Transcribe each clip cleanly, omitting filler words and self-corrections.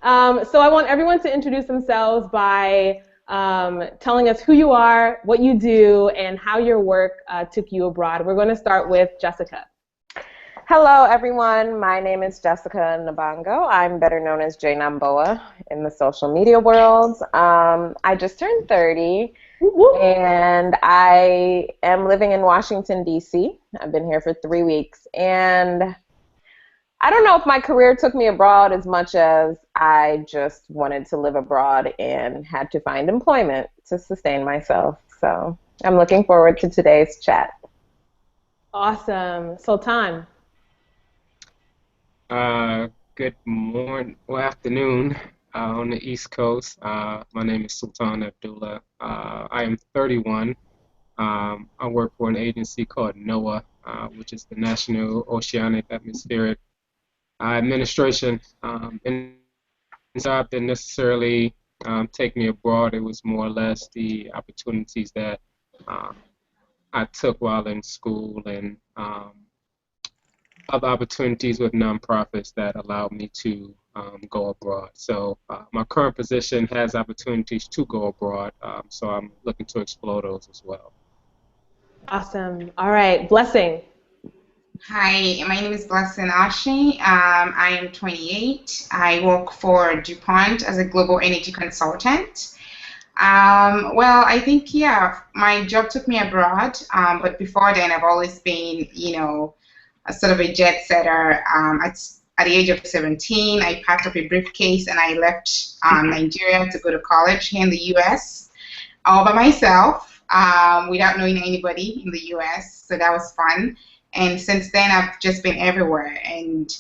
So I want everyone to introduce themselves by telling us who you are, what you do, and how your work took you abroad. We're going to start with Jessica. Hello, everyone. My name is Jessica Nabango. I'm better known as Jay Namboa in the social media world. I just turned 30, and I am living in Washington, D.C. I've been here for 3 weeks, and I don't know if my career took me abroad as much as I just wanted to live abroad and had to find employment to sustain myself. So I'm looking forward to today's chat. Awesome. Sultan. Good morning, well, afternoon on the East Coast. My name is Sultan Abdullah. I am 31. I work for an agency called NOAA, which is the National Oceanic Atmospheric Administration. And so I didn't necessarily take me abroad. It was more or less the opportunities that I took while in school and other opportunities with nonprofits that allowed me to go abroad. So my current position has opportunities to go abroad, so I'm looking to explore those as well. Awesome. All right. Blessing. Hi, my name is Blessing Ashi. I am 28. I work for DuPont as a global energy consultant. Well, I think, yeah, my job took me abroad, but before then I've always been, a sort of a jet setter. At the age of 17, I packed up a briefcase and I left Nigeria to go to college here in the U.S. all by myself without knowing anybody in the U.S. So that was fun. And since then, I've just been everywhere. And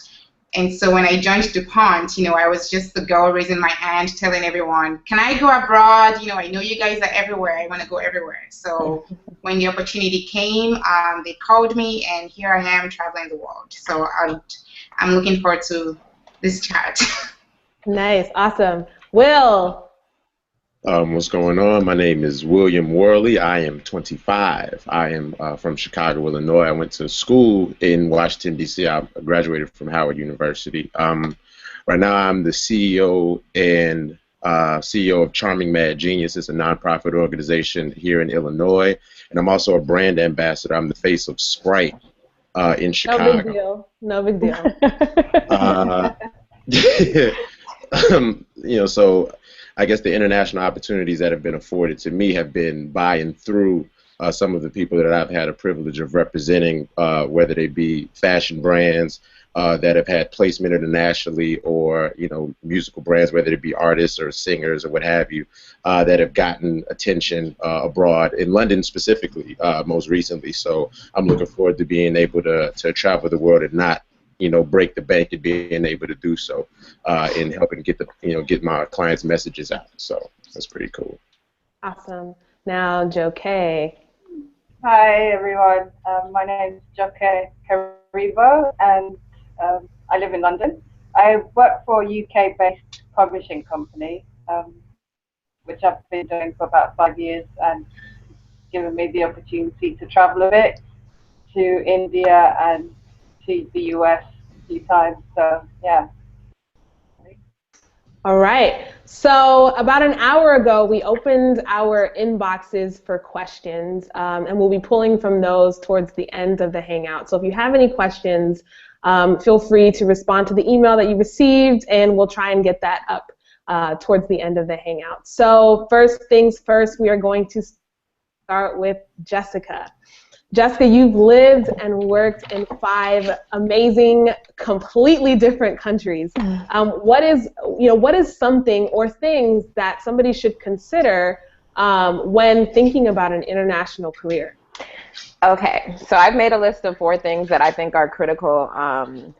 so when I joined DuPont, I was just the girl raising my hand, telling everyone, can I go abroad? I know you guys are everywhere. I want to go everywhere. So when the opportunity came, they called me, and here I am traveling the world. So I'm looking forward to this chat. Nice. Awesome. Will. What's going on? My name is William Worley. I am 25. I am from Chicago, Illinois. I went to school in Washington, D.C. I graduated from Howard University. Right now, I'm the CEO and CEO of Charming Mad Genius. It's a nonprofit organization here in Illinois. And I'm also a brand ambassador. I'm the face of Sprite in Chicago. No big deal. No big deal. So I guess the international opportunities that have been afforded to me have been by and through some of the people that I've had a privilege of representing, whether they be fashion brands that have had placement internationally, or musical brands, whether it be artists or singers or what have you, that have gotten attention abroad, in London specifically, most recently. So I'm looking forward to being able to travel the world and not break the bank, and being able to do so in helping get my clients' messages out. So that's pretty cool. Awesome. Now, Joe K. Hi, everyone. My name is Joe K. Karibo, and I live in London. I work for a UK-based publishing company, which I've been doing for about 5 years, and given me the opportunity to travel a bit to India and to the US a few times, so yeah. All right. So about an hour ago, we opened our inboxes for questions, and we'll be pulling from those towards the end of the Hangout. So if you have any questions, feel free to respond to the email that you received, and we'll try and get that up towards the end of the Hangout. So first things first, we are going to start with Jessica. Jessica, you've lived and worked in 5 amazing, completely different countries. What is something or things that somebody should consider when thinking about an international career? Okay, so I've made a list of 4 things that I think are critical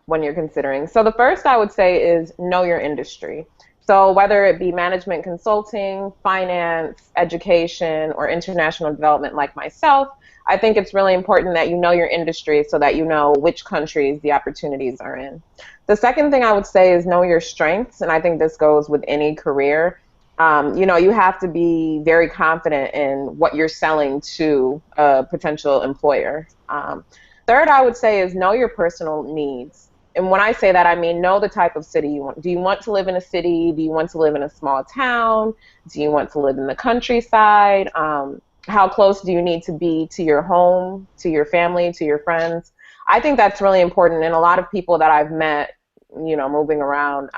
when you're considering. So the first I would say is know your industry. So whether it be management consulting, finance, education, or international development like myself, I think it's really important that you know your industry so that you know which countries the opportunities are in. The second thing I would say is know your strengths, and I think this goes with any career. You have to be very confident in what you're selling to a potential employer. Third, I would say is know your personal needs. And when I say that, I mean know the type of city you want. Do you want to live in a city? Do you want to live in a small town? Do you want to live in the countryside? How close do you need to be to your home, to your family, to your friends? I think that's really important. And a lot of people that I've met, moving around,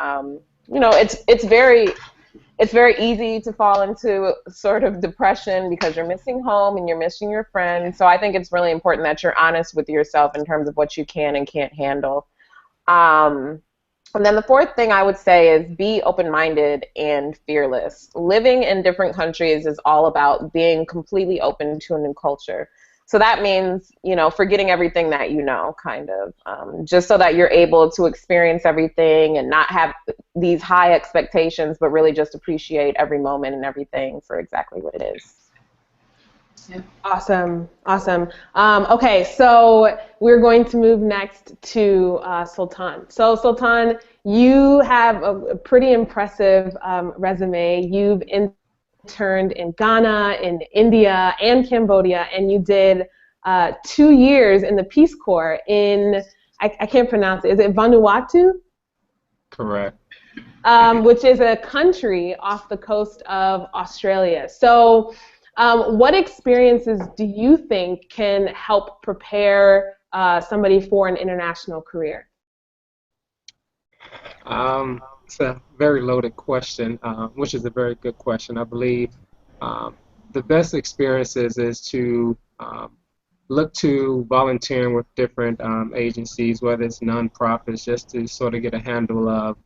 it's very easy to fall into sort of depression because you're missing home and you're missing your friends. So I think it's really important that you're honest with yourself in terms of what you can and can't handle. And then the fourth thing I would say is be open-minded and fearless. Living in different countries is all about being completely open to a new culture. So that means, forgetting everything that kind of, just so that you're able to experience everything and not have these high expectations, but really just appreciate every moment and everything for exactly what it is. Awesome. Okay, so we're going to move next to Sultan. So Sultan, you have a pretty impressive resume. You've interned in Ghana, in India, and Cambodia, and you did 2 years in the Peace Corps in, I can't pronounce it, is it Vanuatu? Correct. Which is a country off the coast of Australia. So what experiences do you think can help prepare somebody for an international career? It's a very loaded question, which is a very good question. I believe the best experiences is to look to volunteering with different agencies, whether it's nonprofits, just to sort of get a handle of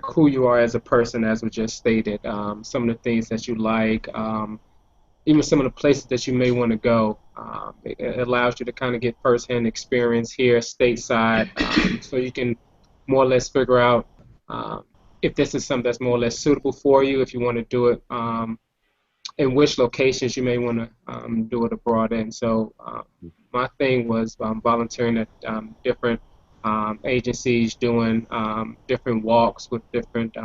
who you are as a person, as we just stated, some of the things that you like, even some of the places that you may want to go. It allows you to kind of get firsthand experience here stateside, so you can more or less figure out if this is something that's more or less suitable for you, if you want to do it, in which locations you may want to do it abroad in. So my thing was volunteering at different agencies, doing different walks with different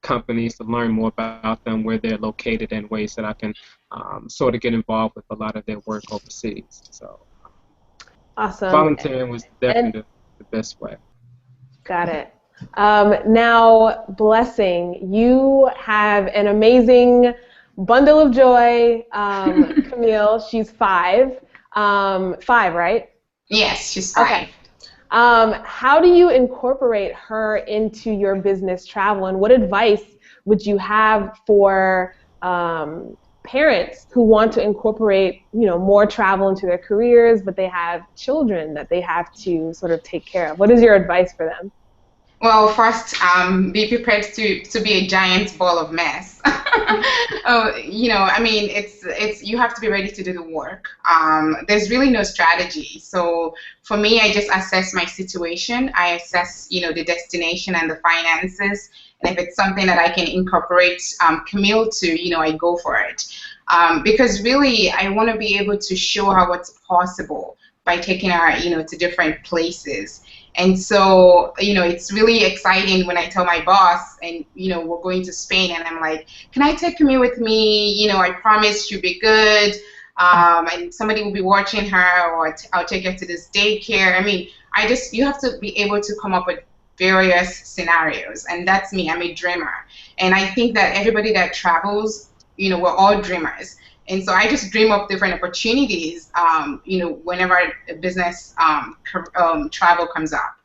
companies to learn more about them, where they're located, and ways that I can sort of get involved with a lot of their work overseas. So awesome. Volunteering was definitely the best way. Got it. Now, Blessing, you have an amazing bundle of joy. Camille, she's 5. 5, right? Yes, she's 5. Okay. How do you incorporate her into your business travel, and what advice would you have for parents who want to incorporate, more travel into their careers, but they have children that they have to sort of take care of? What is your advice for them? Well, first, be prepared to be a giant ball of mess. It's you have to be ready to do the work. There's really no strategy. So for me, I just assess my situation. I assess, the destination and the finances. And if it's something that I can incorporate Camille to, I go for it. Because really, I want to be able to show her what's possible by taking her, to different places. And so, it's really exciting when I tell my boss and, we're going to Spain, and I'm like, can I take me with me? I promise she'll be good. And somebody will be watching her, or I'll take her to this daycare. You have to be able to come up with various scenarios. And that's me. I'm a dreamer. And I think that everybody that travels, we're all dreamers. And so I just dream up different opportunities, whenever a business travel comes up.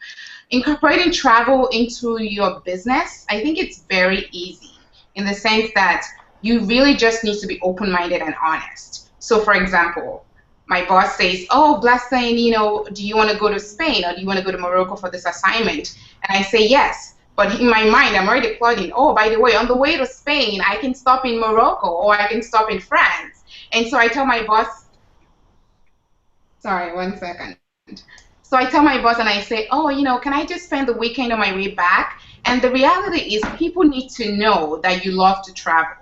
Incorporating travel into your business, I think it's very easy in the sense that you really just need to be open-minded and honest. So, for example, my boss says, oh, Blessing, do you want to go to Spain, or do you want to go to Morocco for this assignment? And I say yes. But in my mind, I'm already plotting, oh, by the way, on the way to Spain, I can stop in Morocco, or I can stop in France. And so I tell my boss, sorry, 1 second. So I tell my boss and I say, oh, can I just spend the weekend on my way back? And the reality is people need to know that you love to travel.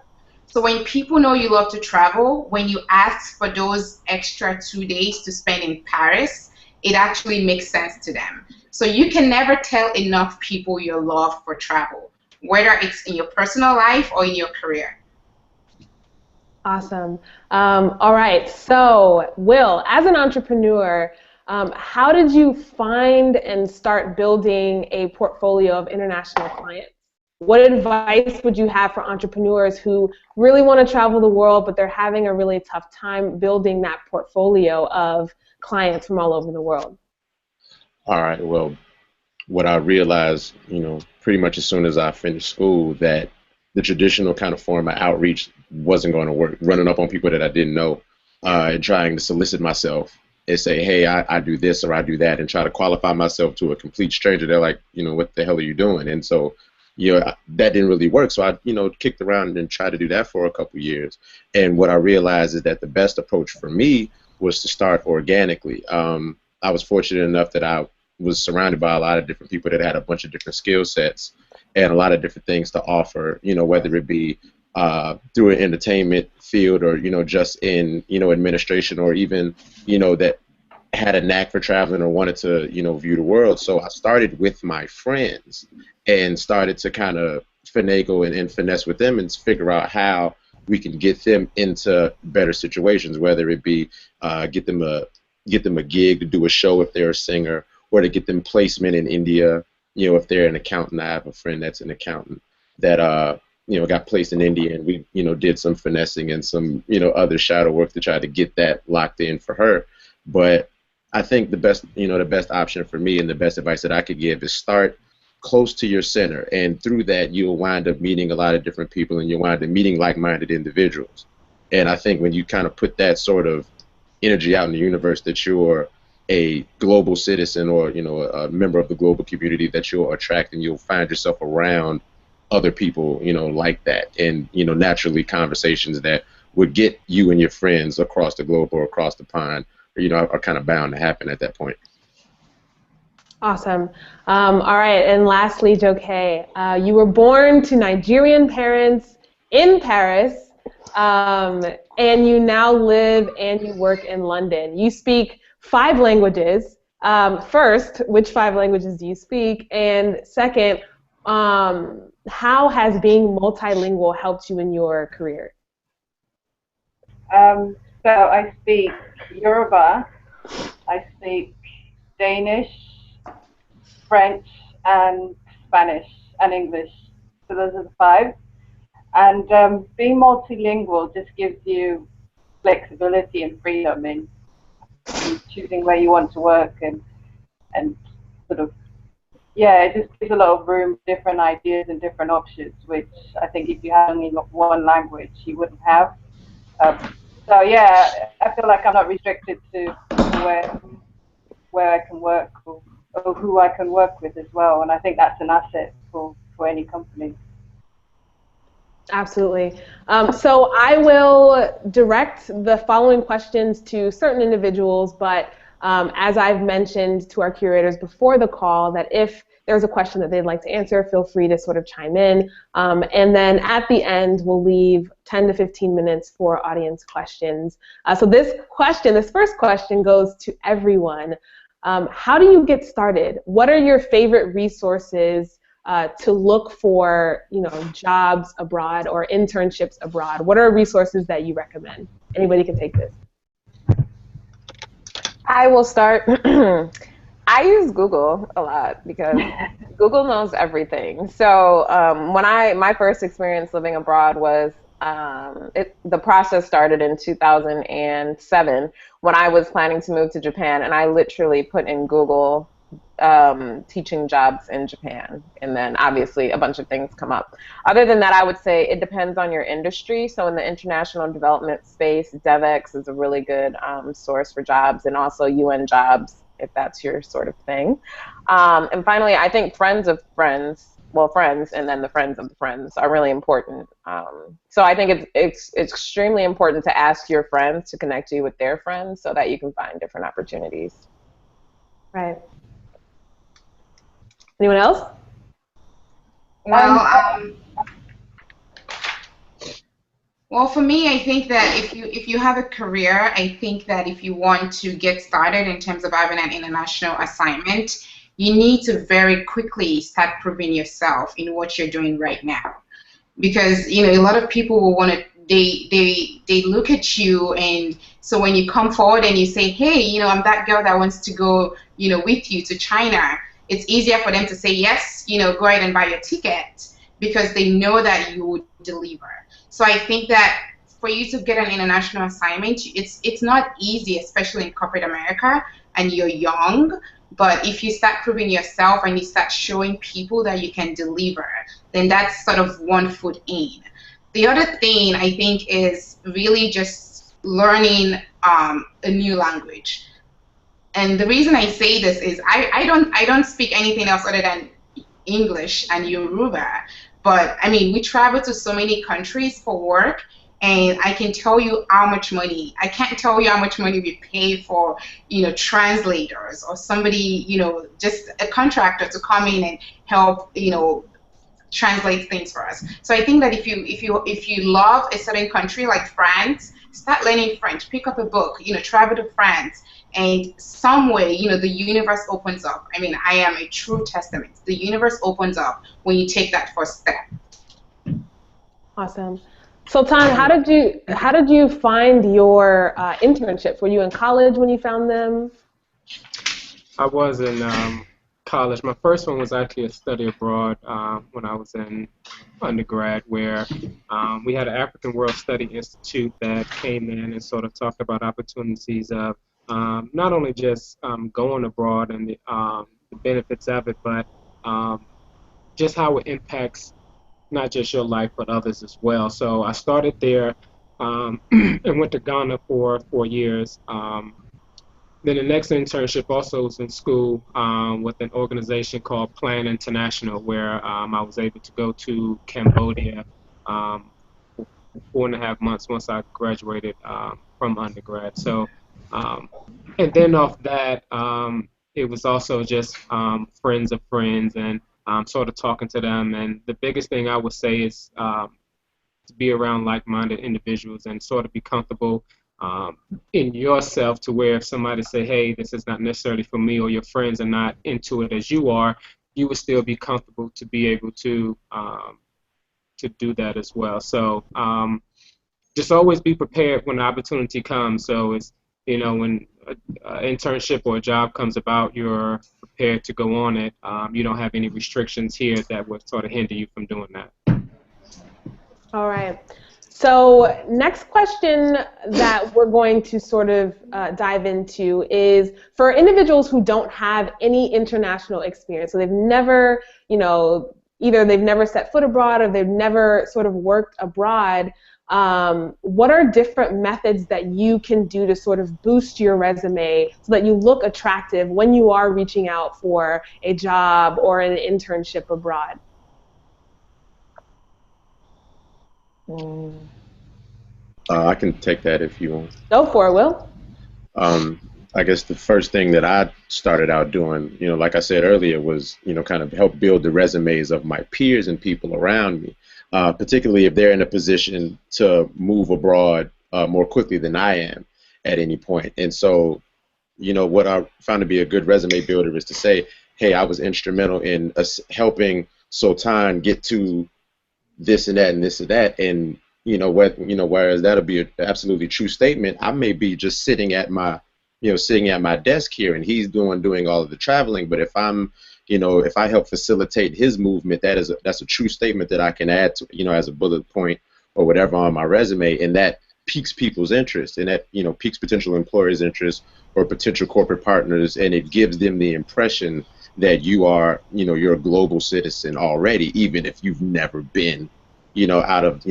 So when people know you love to travel, when you ask for those extra 2 days to spend in Paris, it actually makes sense to them. So you can never tell enough people your love for travel, whether it's in your personal life or in your career. Awesome. All right. So, Will, as an entrepreneur, How did you find and start building a portfolio of international clients? What advice would you have for entrepreneurs who really want to travel the world, but they're having a really tough time building that portfolio of clients from all over the world? All right. Well, what I realized, pretty much as soon as I finished school, that the traditional kind of form of outreach wasn't going to work. Running up on people that I didn't know and trying to solicit myself and say, hey, I do this or I do that, and try to qualify myself to a complete stranger. They're like, what the hell are you doing? And so, that didn't really work. So I, kicked around and tried to do that for a couple years. And what I realized is that the best approach for me was to start organically. I was fortunate enough that I was surrounded by a lot of different people that had a bunch of different skill sets and a lot of different things to offer, whether it be through an entertainment field or, just in, administration, or even, that had a knack for traveling or wanted to, view the world. So I started with my friends and started to kind of finagle and finesse with them and figure out how we can get them into better situations, whether it be get them a gig to do a show if they're a singer, or to get them placement in India, if they're an accountant. I have a friend that's an accountant that got placed in India, and we did some finessing and some other shadow work to try to get that locked in for her. But I think the best option for me and the best advice that I could give is start close to your center, and through that you'll wind up meeting a lot of different people, and you'll wind up meeting like-minded individuals. And I think when you kind of put that sort of energy out in the universe that you're a global citizen, or a member of the global community, that you'll attract, and you'll find yourself around other people like that, and naturally conversations that would get you and your friends across the globe or across the pond are kind of bound to happen at that point. Awesome. All right, and lastly, Joke, you were born to Nigerian parents in Paris, and you now live and you work in London. You speak 5 languages. First, which 5 languages do you speak? And second, how has being multilingual helped you in your career? So I speak Yoruba, I speak Danish, French, and Spanish, and English. So those are the 5. And being multilingual just gives you flexibility and freedom in choosing where you want to work, and sort of, it just gives a lot of room for different ideas and different options, which I think if you had only one language, you wouldn't have. So I feel like I'm not restricted to where I can work, or who I can work with as well, and I think that's an asset for any company. Absolutely. So I will direct the following questions to certain individuals, but as I've mentioned to our curators before the call, that if there's a question that they'd like to answer, feel free to sort of chime in. And then at the end, we'll leave 10 to 15 minutes for audience questions. So this first question goes to everyone. How do you get started? What are your favorite resources to look for, jobs abroad or internships abroad? What are resources that you recommend? Anybody can take this. I will start. I use Google a lot because Google knows everything. So my first experience living abroad was, the process started in 2007 when I was planning to move to Japan, and I literally put in Google teaching jobs in Japan, and then obviously a bunch of things come up. Other than that, I would say it depends on your industry. So in the international development space, DevEx is a really good source for jobs, and also UN jobs, if that's your sort of thing. And finally, I think friends, and then the friends of the friends are really important. So I think it's extremely important to ask your friends to connect you with their friends so that you can find different opportunities. Right. Anyone else? Well, for me, I think that if you have a career, I think that if you want to get started in terms of having an international assignment, you need to very quickly start proving yourself in what you're doing right now. Because, a lot of people will want to they look at you, and so when you come forward and you say, hey, I'm that girl that wants to go, with you to China, it's easier for them to say yes, go ahead and buy your ticket, because they know that you would deliver. So I think that for you to get an international assignment, it's not easy, especially in corporate America, and you're young. But if you start proving yourself and you start showing people that you can deliver, then that's sort of one foot in. The other thing I think is really just learning a new language. And the reason I say this is I don't speak anything else other than English and Yoruba. But I mean, we travel to so many countries for work, and I can tell you how much money. I can't tell you how much money we pay for, translators or somebody, just a contractor to come in and help, translate things for us. So I think that if you love a certain country like France, start learning French. Pick up a book. Travel to France, and some way, the universe opens up. I mean, I am a true testament. The universe opens up when you take that first step. Awesome. Sultan, how did you find your internships? Were you in college when you found them? I was in college. My first one was actually a study abroad when I was in undergrad, where we had an African World Study Institute that came in and sort of talked about opportunities of not only just going abroad and the benefits of it, but just how it impacts not just your life, but others as well. So I started there and went to Ghana for 4 years. Then the next internship also was in school with an organization called Plan International, where I was able to go to Cambodia for 4.5 months once I graduated from undergrad. So, and then off that, it was also just friends of friends and sort of talking to them. And the biggest thing I would say is to be around like-minded individuals and sort of be comfortable in yourself, to where if somebody say, hey, this is not necessarily for me, or your friends are not into it as you are, you would still be comfortable to be able to do that as well. So just always be prepared when the opportunity comes. So it's, when an internship or a job comes about, you're prepared to go on it. You don't have any restrictions here that would sort of hinder you from doing that. All right. So next question that we're going to sort of dive into is for individuals who don't have any international experience. So they've never, either they've never set foot abroad or they've never sort of worked abroad. What are different methods that you can do to sort of boost your resume so that you look attractive when you are reaching out for a job or an internship abroad? I can take that if you want. Go for it, Will. I guess the first thing that I started out doing, like I said earlier, was, kind of help build the resumes of my peers and people around me, particularly if they're in a position to move abroad more quickly than I am at any point. And so, what I found to be a good resume builder is to say, hey, I was instrumental in helping Sultan get to this and that and this and that. And, whereas that'll be an absolutely true statement, I may be just sitting at my desk here, and he's doing all of the traveling. But if I'm, if I help facilitate his movement, that's a true statement that I can add to, as a bullet point or whatever on my resume, and that piques people's interest, and that, piques potential employers' interest or potential corporate partners, and it gives them the impression that you are, you're a global citizen already, even if you've never been, out of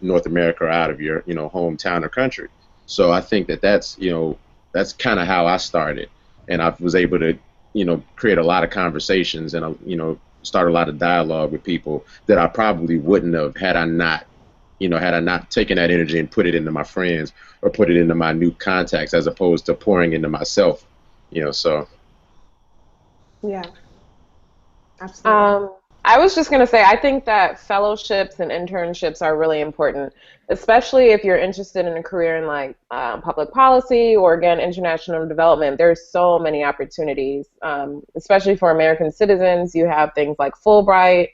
North America or out of your, hometown or country. So I think that's kind of how I started, and I was able to, create a lot of conversations and, start a lot of dialogue with people that I probably wouldn't have had I not taken that energy and put it into my friends or put it into my new contacts, as opposed to pouring into myself, so. Yeah, absolutely. I was just going to say, I think that fellowships and internships are really important, especially if you're interested in a career in like public policy or, again, international development. There's so many opportunities, especially for American citizens. You have things like Fulbright,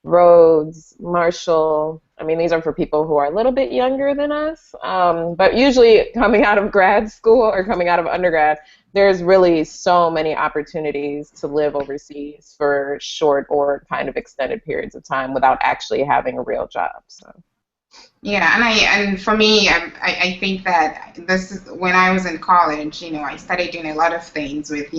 Rhodes, Marshall, I mean, these are for people who are a little bit younger than us, but usually coming out of grad school or coming out of undergrad, there's really so many opportunities to live overseas for short or kind of extended periods of time without actually having a real job. So. Yeah, and for me, I think that this is when I was in college. I started doing a lot of things with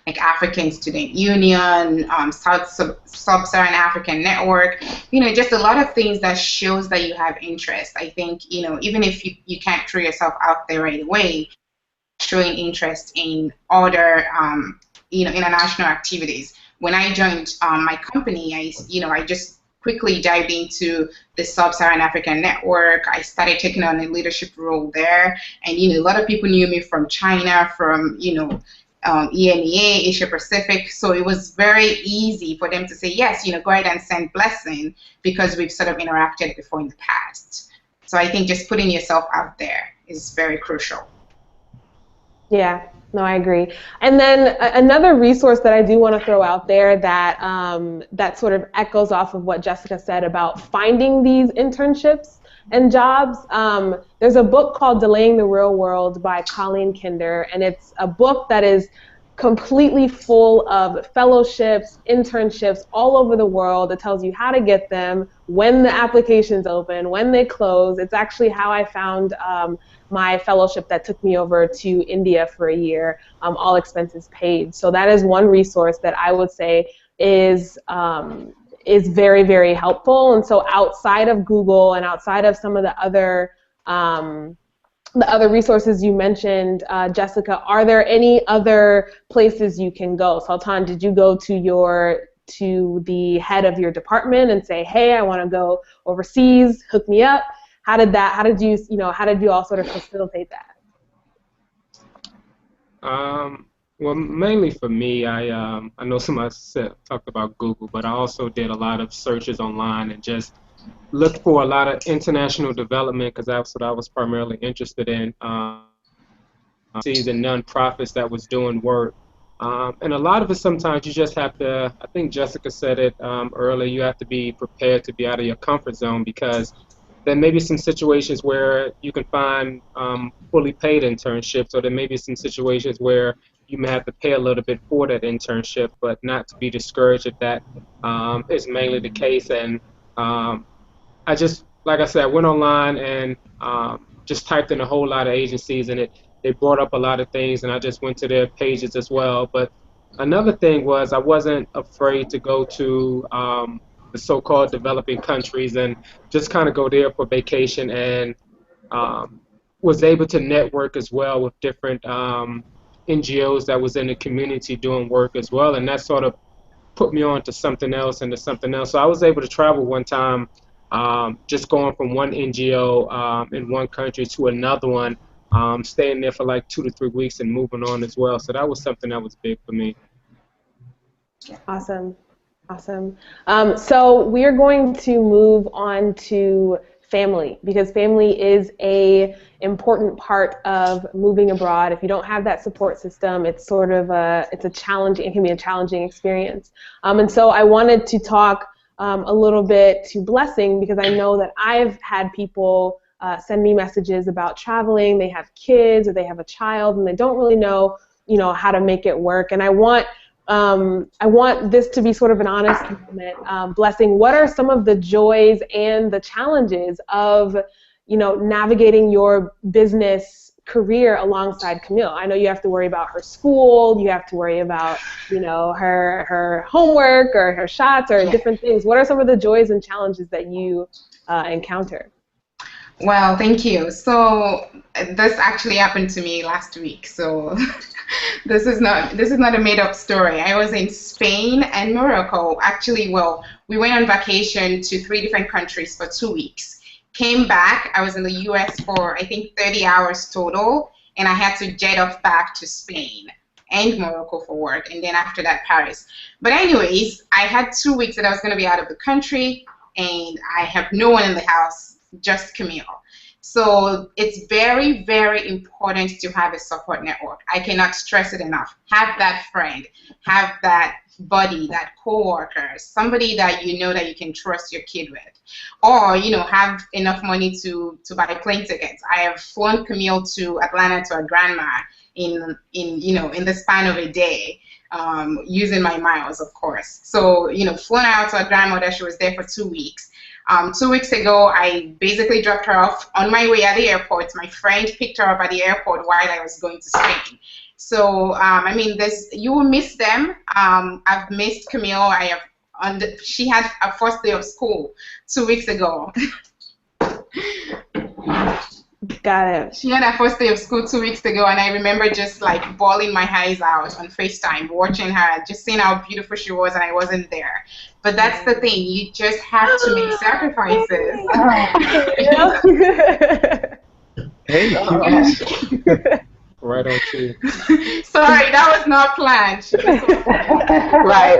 like African Student Union, Sub-Saharan African Network. Just a lot of things that shows that you have interest. I think even if you can't throw yourself out there right away, showing interest in other international activities. When I joined my company, I just quickly dived into the Sub-Saharan African Network. I started taking on a leadership role there, and a lot of people knew me from China, from EMEA, Asia Pacific. So it was very easy for them to say yes, go ahead and send Blessing because we've sort of interacted before in the past. So I think just putting yourself out there is very crucial. Yeah, no, I agree. And then another resource that I do want to throw out there that that sort of echoes off of what Jessica said about finding these internships and jobs. There's a book called Delaying the Real World by Colleen Kinder, and it's a book that is completely full of fellowships, internships all over the world. It tells you how to get them, when the applications open, when they close. It's actually how I found my fellowship that took me over to India for a year, all expenses paid. So that is one resource that I would say is very, very helpful. And so outside of Google and outside of some of the other resources you mentioned, Jessica, are there any other places you can go? Sultan, did you go to the head of your department and say, hey, I want to go overseas, hook me up? How did you all sort of facilitate that? Well, mainly for me, I know somebody talked about Google, but I also did a lot of searches online and just looked for a lot of international development because that's what I was primarily interested in. See the nonprofits that was doing work. And a lot of it sometimes you just have to, I think Jessica said it earlier, you have to be prepared to be out of your comfort zone because there may be some situations where you can find fully paid internships, or there may be some situations where you may have to pay a little bit for that internship, but not to be discouraged if that is mainly the case. And I just, like I said, I went online and just typed in a whole lot of agencies, and they brought up a lot of things, and I just went to their pages as well. But another thing was I wasn't afraid to go to the so-called developing countries and just kind of go there for vacation, and was able to network as well with different NGOs that was in the community doing work as well, and that sort of put me on to something else and to something else. So I was able to travel one time, just going from one NGO in one country to another one, staying there for like 2 to 3 weeks and moving on as well. So that was something that was big for me. Awesome. Awesome. So we're going to move on to family, because family is a important part of moving abroad. If you don't have that support system, it's sort of it can be a challenging experience. And so I wanted to talk a little bit to Blessing, because I know that I've had people send me messages about traveling. They have kids or they have a child and they don't really know, how to make it work. And I want this to be sort of an honest moment. Blessing, what are some of the joys and the challenges of, navigating your business career alongside Camille? I know you have to worry about her school, you have to worry about, her homework or her shots or different things. What are some of the joys and challenges that you encounter? Well, thank you. So this actually happened to me last week. So this is not a made-up story. I was in Spain and Morocco. Actually, well, we went on vacation to 3 different countries for 2 weeks. Came back. I was in the U.S. for I think 30 hours total, and I had to jet off back to Spain and Morocco for work, and then after that Paris. But anyways, I had 2 weeks that I was going to be out of the country, and I have no one in the house, just Camille. So it's very, very important to have a support network. I cannot stress it enough. Have that friend. Have that buddy, that coworker, somebody that you know that you can trust your kid with, or have enough money to buy plane tickets. I have flown Camille to Atlanta to her grandma in the span of a day, using my miles, of course. So flown out to her grandmother. She was there for 2 weeks. 2 weeks ago, I basically dropped her off on my way at the airport. My friend picked her up at the airport while I was going to Spain. So, you will miss them. I've missed Camille. She had her first day of school 2 weeks ago. Got it. She had her first day of school 2 weeks ago, and I remember just like bawling my eyes out on FaceTime, watching her, just seeing how beautiful she was, and I wasn't there. But that's the thing, you just have to make sacrifices. Hey, right on cue. Sorry, that was not planned. Right.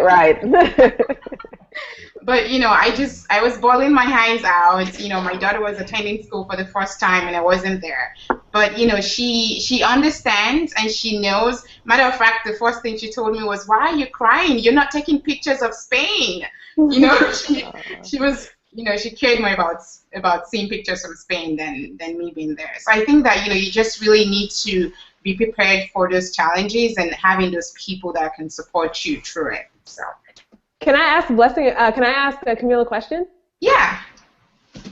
But I was bawling my eyes out. My daughter was attending school for the first time, and I wasn't there. But she understands and she knows. Matter of fact, the first thing she told me was, "Why are you crying? You're not taking pictures of Spain." She was. She cared more about seeing pictures from Spain than me being there. So I think that you just really need to be prepared for those challenges and having those people that can support you through it. So. Can I ask Blessing? Can I ask Camille a question? Yeah.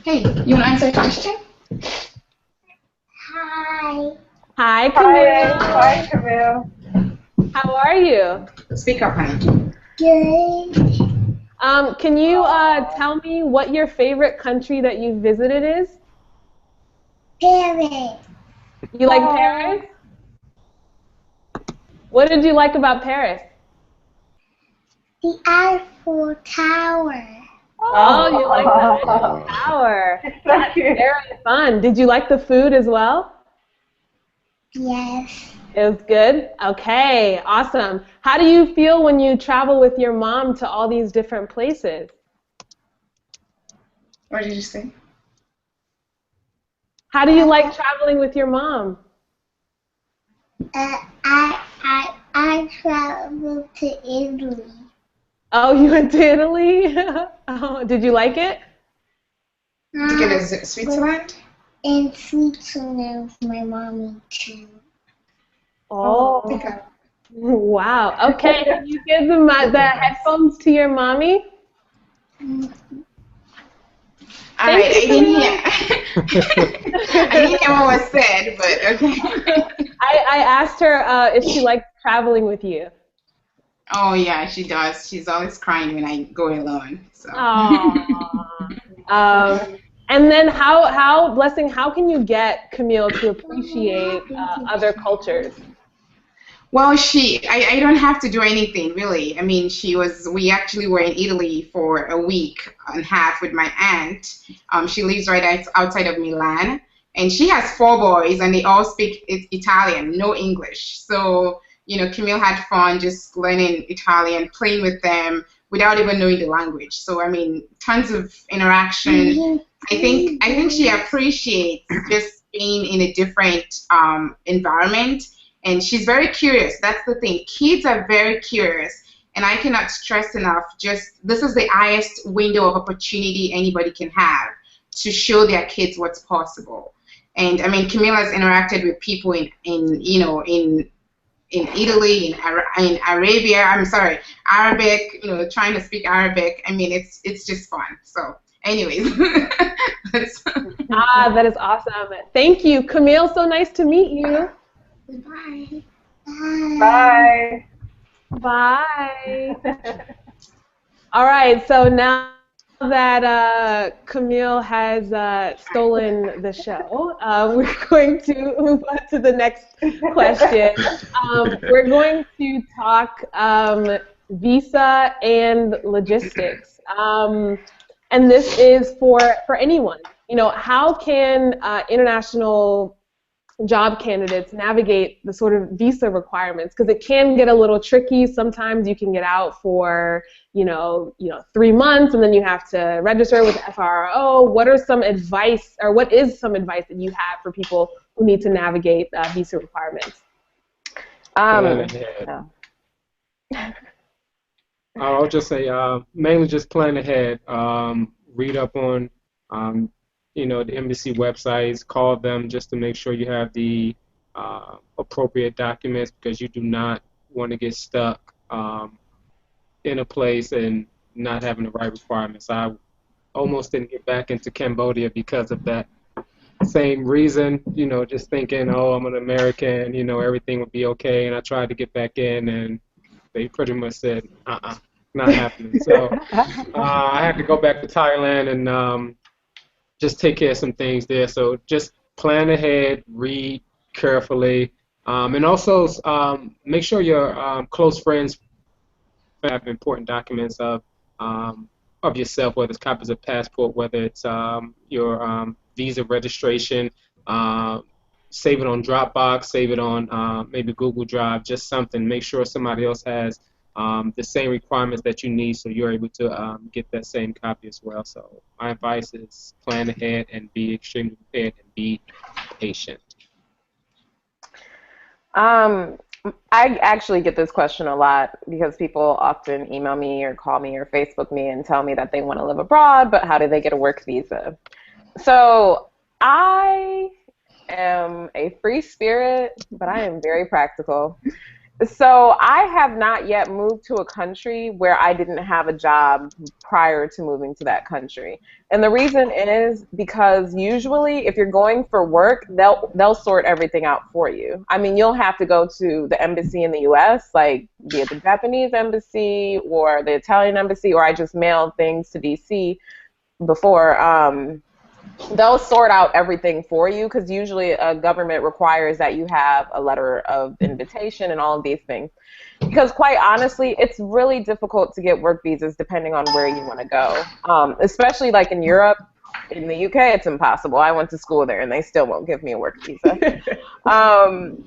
Hey, you want to answer a question? Hi. Hi, Camille. Hi, Camille. How are you? Speak up, honey. Good. Can you tell me what your favorite country that you visited is? Paris. You like Paris? What did you like about Paris? The Eiffel Tower. Oh, you like the Eiffel Tower. That's very fun. Did you like the food as well? Yes. It was good? Okay, awesome. How do you feel when you travel with your mom to all these different places? What did you say? How do you like traveling with your mom? I traveled to Italy. Oh, you went to Italy? Oh, did you like it? Did you go to Switzerland? In Switzerland with my mommy too. Oh, wow. Okay, can you give the headphones to your mommy? All right, I didn't hear what was said, but okay. I asked her if she likes traveling with you. Oh yeah, she does. She's always crying when I go alone. So. And then Blessing, how can you get Camille to appreciate other cultures? Well, I don't have to do anything really. I mean, we actually were in Italy for a week and a half with my aunt. She lives right outside of Milan, and she has 4 boys, and they all speak Italian, no English. So, Camille had fun just learning Italian, playing with them without even knowing the language. So, I mean, tons of interaction. I think she appreciates just being in a different environment. And she's very curious. That's the thing. Kids are very curious. And I cannot stress enough, this is the highest window of opportunity anybody can have to show their kids what's possible. And I mean, Camille has interacted with people in Italy, in Arabia. I'm sorry, Arabic. Trying to speak Arabic. I mean, it's just fun. So, anyways. That is awesome. Thank you, Camille. So nice to meet you. Bye. Bye. Bye. All right, so now that Camille has stolen the show, we're going to move on to the next question. We're going to talk visa and logistics. And this is for anyone. How can international job candidates navigate the sort of visa requirements? Because it can get a little tricky. Sometimes you can get out for 3 months, and then you have to register with FRO. What is some advice that you have for people who need to navigate visa requirements? I'll just say mainly just plan ahead. Read up on, um, the embassy websites. Call them just to make sure you have the appropriate documents because you do not want to get stuck in a place and not having the right requirements. I almost didn't get back into Cambodia because of that same reason. Just thinking, oh, I'm an American. Everything would be okay. And I tried to get back in, and they pretty much said, not happening. So I had to go back to Thailand and just take care of some things there. So just plan ahead, read carefully, and also make sure your close friends have important documents of yourself, whether it's copies of passport, whether it's your visa registration. Uh, Save it on Dropbox, save it on maybe Google Drive, just something. Make sure somebody else has the same requirements that you need, so you're able to get that same copy as well. So my advice is plan ahead and be extremely prepared and be patient. Um, I actually get this question a lot because people often email me or call me or Facebook me and tell me that they want to live abroad, but how do they get a work visa? So I am a free spirit, but I am very practical. So I have not yet moved to a country where I didn't have a job prior to moving to that country. And the reason is because usually if you're going for work, they'll sort everything out for you. I mean, you'll have to go to the embassy in the US, like be it the Japanese embassy or the Italian embassy, or I just mailed things to DC before. They'll sort out everything for you because usually a government requires that you have a letter of invitation and all of these things. Because quite honestly, it's really difficult to get work visas depending on where you want to go. Especially like in Europe, in the UK, it's impossible. I went to school there and they still won't give me a work visa.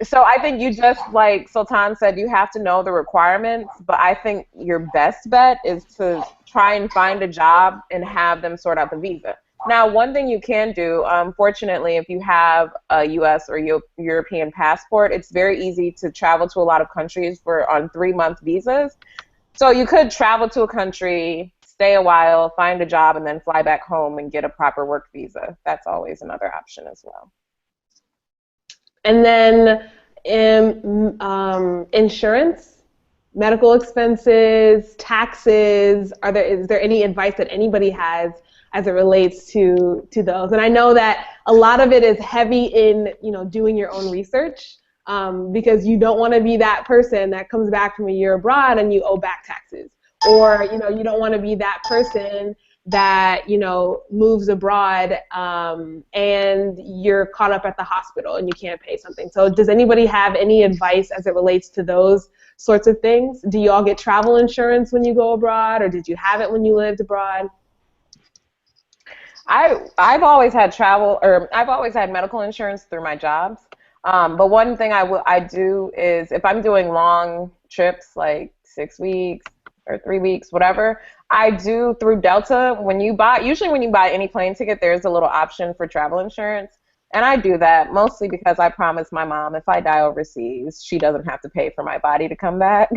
So I think you just, like Sultan said, you have to know the requirements, but I think your best bet is to try and find a job and have them sort out the visa. Now, one thing you can do, fortunately, if you have a U.S. or European passport, it's very easy to travel to a lot of countries on 3-month visas. So you could travel to a country, stay a while, find a job, and then fly back home and get a proper work visa. That's always another option as well. And then insurance, medical expenses, taxes. Is there any advice that anybody has as it relates to those? And I know that a lot of it is heavy in doing your own research because you don't want to be that person that comes back from a year abroad and you owe back taxes, or you don't want to be that person that moves abroad and you're caught up at the hospital and you can't pay something. So does anybody have any advice as it relates to those sorts of things? Do you all get travel insurance when you go abroad, or did you have it when you lived abroad? I've always had I've always had medical insurance through my jobs. But one thing I do is if I'm doing long trips, like 6 weeks or 3 weeks, whatever, I do through Delta. Usually when you buy any plane ticket, there's a little option for travel insurance. And I do that mostly because I promised my mom if I die overseas, she doesn't have to pay for my body to come back.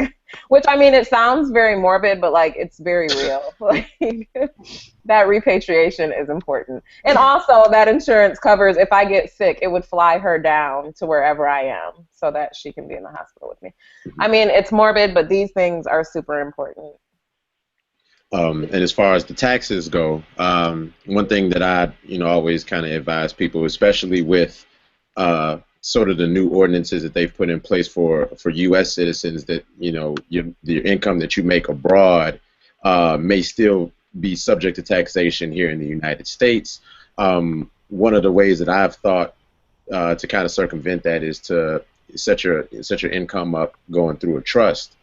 Which, I mean, it sounds very morbid, but like it's very real. Like that repatriation is important. And also that insurance covers if I get sick, it would fly her down to wherever I am so that she can be in the hospital with me. I mean, it's morbid, but these things are super important. And as far as the taxes go, one thing that I, always kind of advise people, especially with sort of the new ordinances that they've put in place for U.S. citizens, that your income that you make abroad may still be subject to taxation here in the United States. One of the ways that I've thought to kind of circumvent that is to set your income up going through a trust.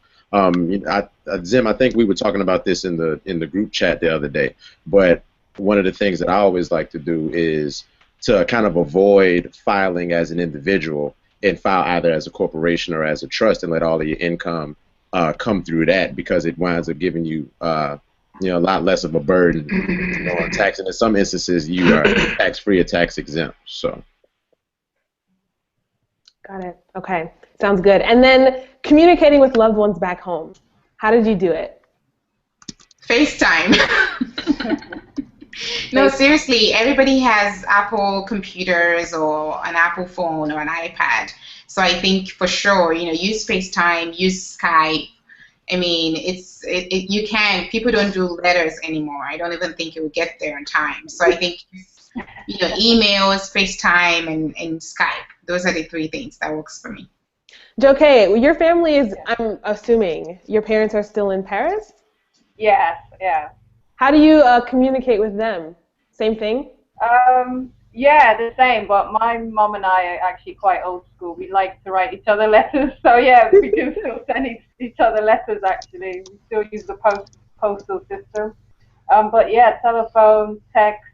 Zim, I think we were talking about this in the group chat the other day, but one of the things that I always like to do is to kind of avoid filing as an individual and file either as a corporation or as a trust and let all of your income come through that, because it winds up giving you a lot less of a burden on tax, and in some instances you are tax-free or tax-exempt. So. Got it. Okay. Sounds good. And then communicating with loved ones back home. How did you do it? FaceTime. No, seriously, everybody has Apple computers or an Apple phone or an iPad. So I think for sure, use FaceTime, use Skype. I mean, you can. People don't do letters anymore. I don't even think it will get there in time. So I think, emails, FaceTime, and Skype. Those are the three things that works for me. Joke, your family is, I'm assuming, your parents are still in Paris? Yes, yeah. How do you communicate with them? Same thing? Yeah, the same, but my mom and I are actually quite old school. We like to write each other letters, so yeah, we do still send each other letters actually. We still use the postal system. But yeah, telephone, text.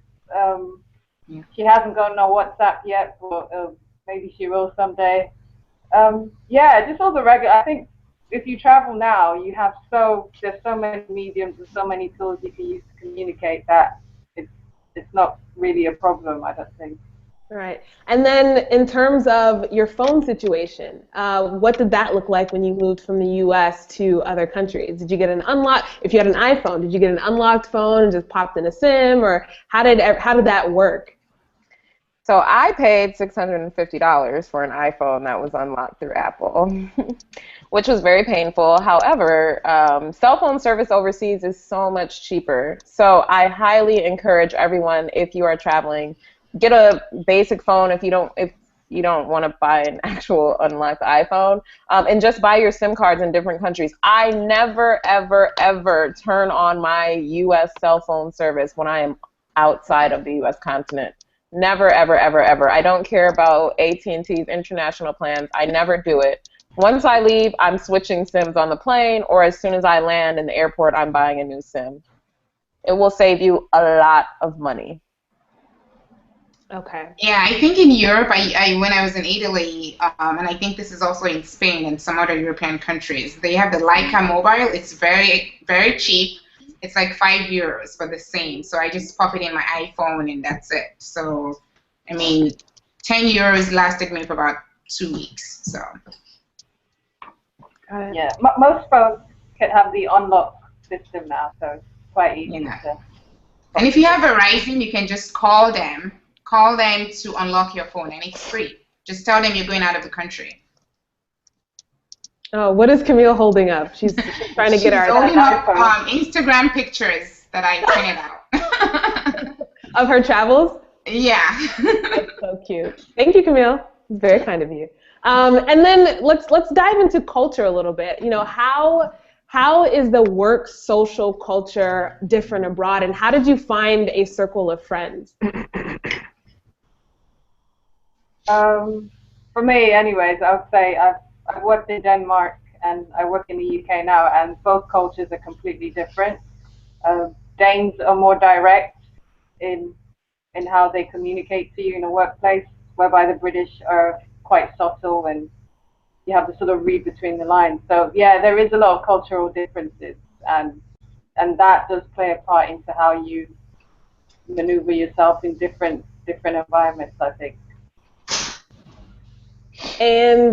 She hasn't got no WhatsApp yet, but maybe she will someday. Yeah, just all the regular. I think if you travel now, there's so many mediums and so many tools you can use to communicate that it's not really a problem, I don't think. Right. And then in terms of your phone situation, what did that look like when you moved from the U.S. to other countries? Did you get an unlocked, if you had an iPhone, did you get an unlocked phone and just popped in a SIM, or how did that work? So I paid $650 for an iPhone that was unlocked through Apple, which was very painful. However, cell phone service overseas is so much cheaper. So I highly encourage everyone, if you are traveling, get a basic phone if you don't want to buy an actual unlocked iPhone, and just buy your SIM cards in different countries. I never, ever, ever turn on my U.S. cell phone service when I am outside of the U.S. continent. Never, ever, ever, ever. I don't care about AT&T's international plans. I never do it. Once I leave, I'm switching SIMs on the plane, or as soon as I land in the airport, I'm buying a new SIM. It will save you a lot of money. Okay. Yeah, I think in Europe, when I was in Italy, and I think this is also in Spain and some other European countries, they have the Leica mobile. It's very, very cheap. It's like €5 for the same. So I just pop it in my iPhone and that's it. So, I mean, €10 lasted me for about 2 weeks. So. Yeah, most phones can have the unlock system now, so it's quite easy to. And if you have Verizon, you can just call them to unlock your phone, and it's free. Just tell them you're going out of the country. Oh, what is Camille holding up? She's trying to get our attention. She's holding up Instagram pictures that I printed out. Of her travels? Yeah. That's so cute. Thank you, Camille. It's very kind of you. And then let's dive into culture a little bit. How is the work social culture different abroad, and how did you find a circle of friends? For me, anyways, I would say I've worked in Denmark and I work in the UK now, and both cultures are completely different. Danes are more direct in how they communicate to you in a workplace, whereby the British are quite subtle and you have to sort of read between the lines. So yeah, there is a lot of cultural differences, and that does play a part into how you maneuver yourself in different environments, I think. And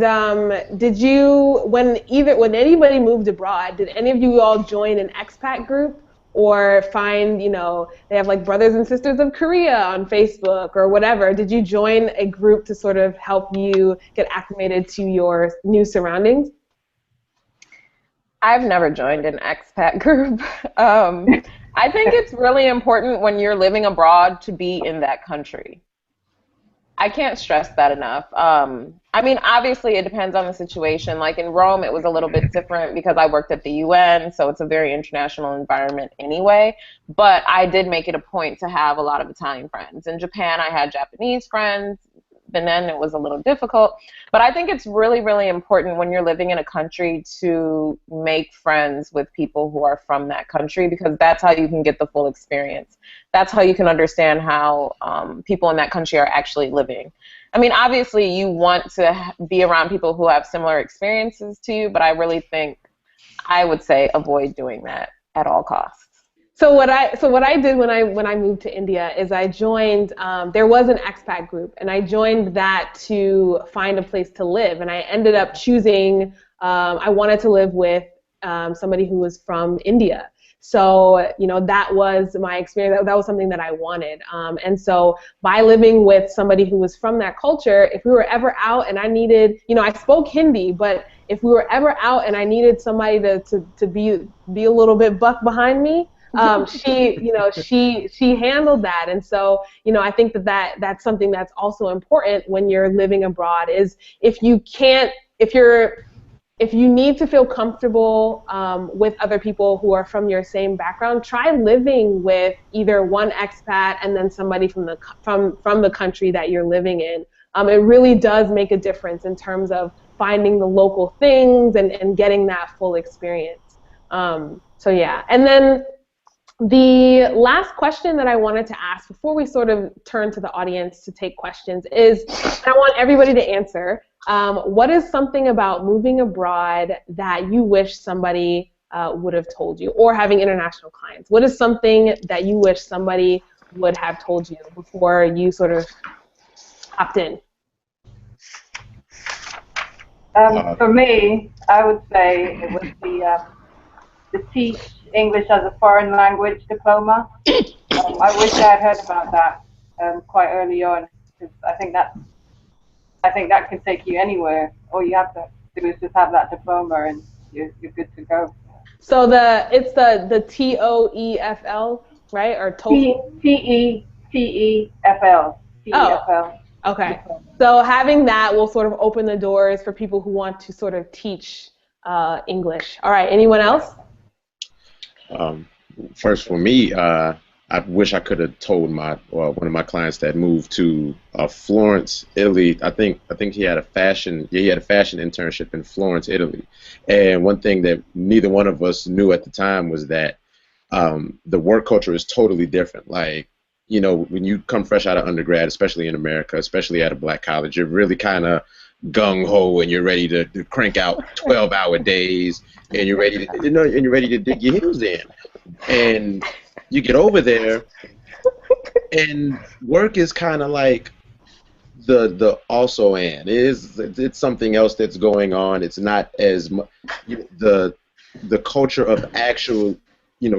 did you, when anybody moved abroad, did any of you all join an expat group, or find, they have like Brothers and Sisters of Korea on Facebook or whatever? Did you join a group to sort of help you get acclimated to your new surroundings? I've never joined an expat group. I think it's really important when you're living abroad to be in that country. I can't stress that enough. I mean, obviously, it depends on the situation. Like in Rome, it was a little bit different because I worked at the UN, so it's a very international environment anyway. But I did make it a point to have a lot of Italian friends. In Japan, I had Japanese friends. Benin, it was a little difficult. But I think it's really, really important when you're living in a country to make friends with people who are from that country, because that's how you can get the full experience. That's how you can understand how people in that country are actually living. I mean, obviously, you want to be around people who have similar experiences to you, but I really think I would say avoid doing that at all costs. So what I did when I moved to India is I joined, there was an expat group, and I joined that to find a place to live, and I ended up choosing, I wanted to live with somebody who was from India. So, that was my experience. That was something that I wanted. And so by living with somebody who was from that culture, if we were ever out and I needed, I spoke Hindi, but if we were ever out and I needed somebody to be a little bit buck behind me, she handled that. And so, I think that's something that's also important when you're living abroad is if you need to feel comfortable with other people who are from your same background, try living with either one expat and then somebody from the country that you're living in. It really does make a difference in terms of finding the local things and getting that full experience. So yeah, and then the last question that I wanted to ask before we sort of turn to the audience to take questions is, and I want everybody to answer, what is something about moving abroad that you wish somebody would have told you, or having international clients? What is something that you wish somebody would have told you before you sort of hopped in? For me, I would say it was the Teach English as a Foreign Language diploma. I wish I had heard about that quite early on, because I think that can take you anywhere. All you have to do is just have that diploma, and you're good to go. So it's the TOEFL, right, or TOEFL? TEFL. Oh, okay. So having that will sort of open the doors for people who want to sort of teach English. All right, anyone else? First, for me, I wish I could have told one of my clients that moved to Florence, Italy. I think he had a fashion internship in Florence, Italy. And one thing that neither one of us knew at the time was that the work culture is totally different. Like, when you come fresh out of undergrad, especially in America, especially at a black college, you're really kind of gung-ho and you're ready to crank out 12-hour days, and you're ready to dig your heels in. And you get over there, and work is kind of like the also and it's something else that's going on. It's not as much the culture of actual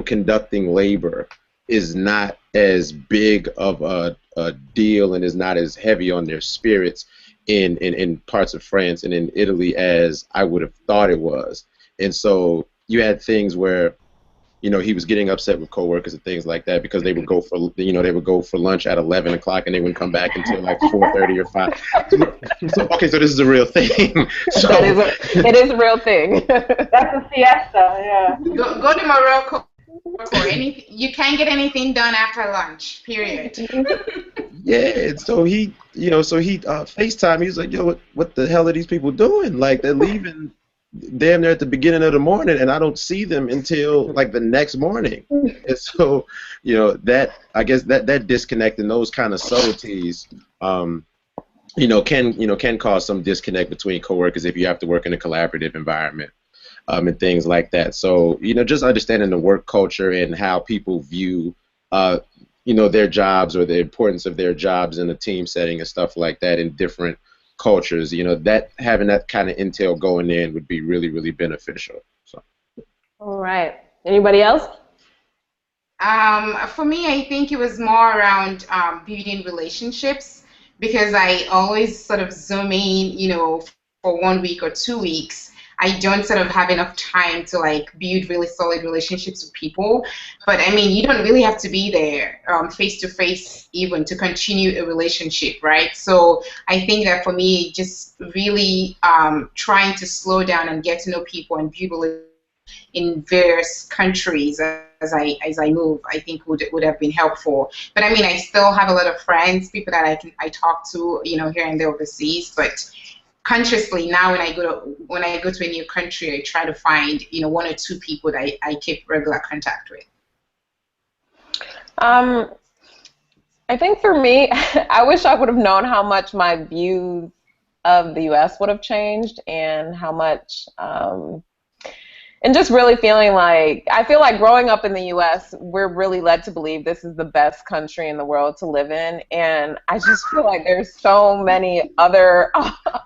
conducting labor is not as big of a deal and is not as heavy on their spirits in parts of France and in Italy as I would have thought it was. And so you had things where he was getting upset with coworkers and things like that because they would go for lunch at 11 o'clock and they wouldn't come back until like 4:30 or 5. So this is a real thing. So, it is a real thing. That's a siesta, yeah. Go to Morocco. You can't get anything done after lunch. Period. Yeah, so he FaceTime. He was like, "Yo, what the hell are these people doing? Like, they're leaving damn near at the beginning of the morning, and I don't see them until like the next morning." And so, I guess that disconnect and those kind of subtleties, can cause some disconnect between coworkers if you have to work in a collaborative environment. And things like that. So, just understanding the work culture and how people view, their jobs or the importance of their jobs in a team setting and stuff like that in different cultures, that having that kind of intel going in would be really, really beneficial. So. All right. Anybody else? For me, I think it was more around building relationships, because I always sort of zoom in, for 1 week or 2 weeks. I don't sort of have enough time to build really solid relationships with people. But I mean, you don't really have to be there face to face even to continue a relationship, right? So I think that for me, just really trying to slow down and get to know people and build relationships in various countries as I move, I think would have been helpful. But I mean, I still have a lot of friends, people that I talk to, here and there overseas, but consciously now when I go to a new country, I try to find 1 or 2 people that I keep regular contact with. I think for me, I wish I would have known how much my views of the U.S. would have changed and how much And just really feeling like, I feel like growing up in the US, we're really led to believe this is the best country in the world to live in. And I just feel like there's so many other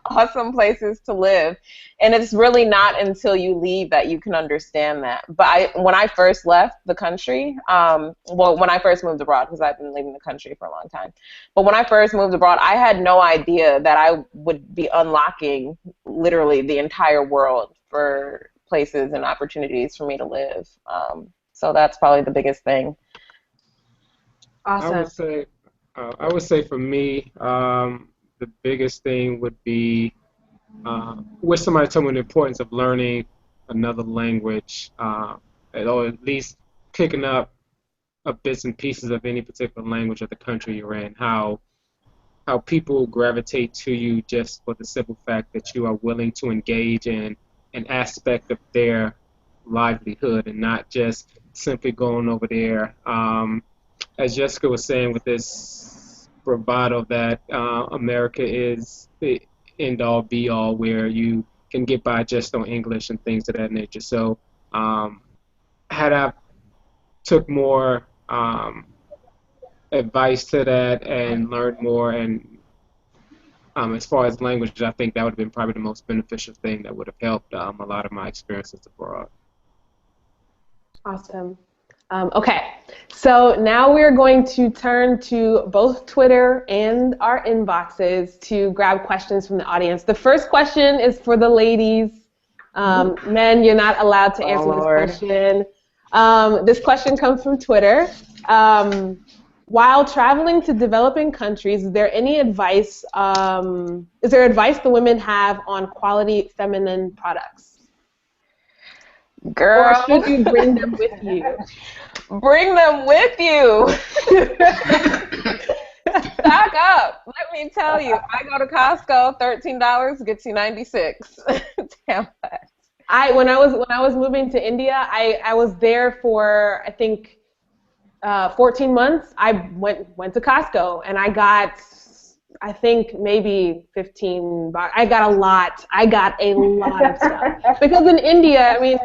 awesome places to live. And it's really not until you leave that you can understand that. But when I first left the country, well, when I first moved abroad, because I've been leaving the country for a long time. But when I first moved abroad, I had no idea that I would be unlocking literally the entire world for places and opportunities for me to live. So that's probably the biggest thing. Awesome. I would say for me, the biggest thing would be wish somebody told me the importance of learning another language, or at least picking up bits and pieces of any particular language of the country you're in. How people gravitate to you just for the simple fact that you are willing to engage in an aspect of their livelihood and not just simply going over there. As Jessica was saying, with this bravado that America is the end-all, be-all, where you can get by just on English and things of that nature. So had I took more advice to that and learned more, and as far as language, I think that would have been probably the most beneficial thing that would have helped a lot of my experiences abroad. Awesome. Okay, so now we're going to turn to both Twitter and our inboxes to grab questions from the audience. The first question is for the ladies. Men, you're not allowed to answer this question. This question comes from Twitter. While traveling to developing countries, is there any advice? Is there advice the women have on quality feminine products? Girl, or should you bring them with you? Bring them with you. Stock up. Let me tell you, I go to Costco, $13 gets you 96. Damn that. When I was moving to India, I was there for I think 14 months. I went to Costco and I got I think maybe 15 bucks. I got a lot. I got a lot of stuff because in India, I mean,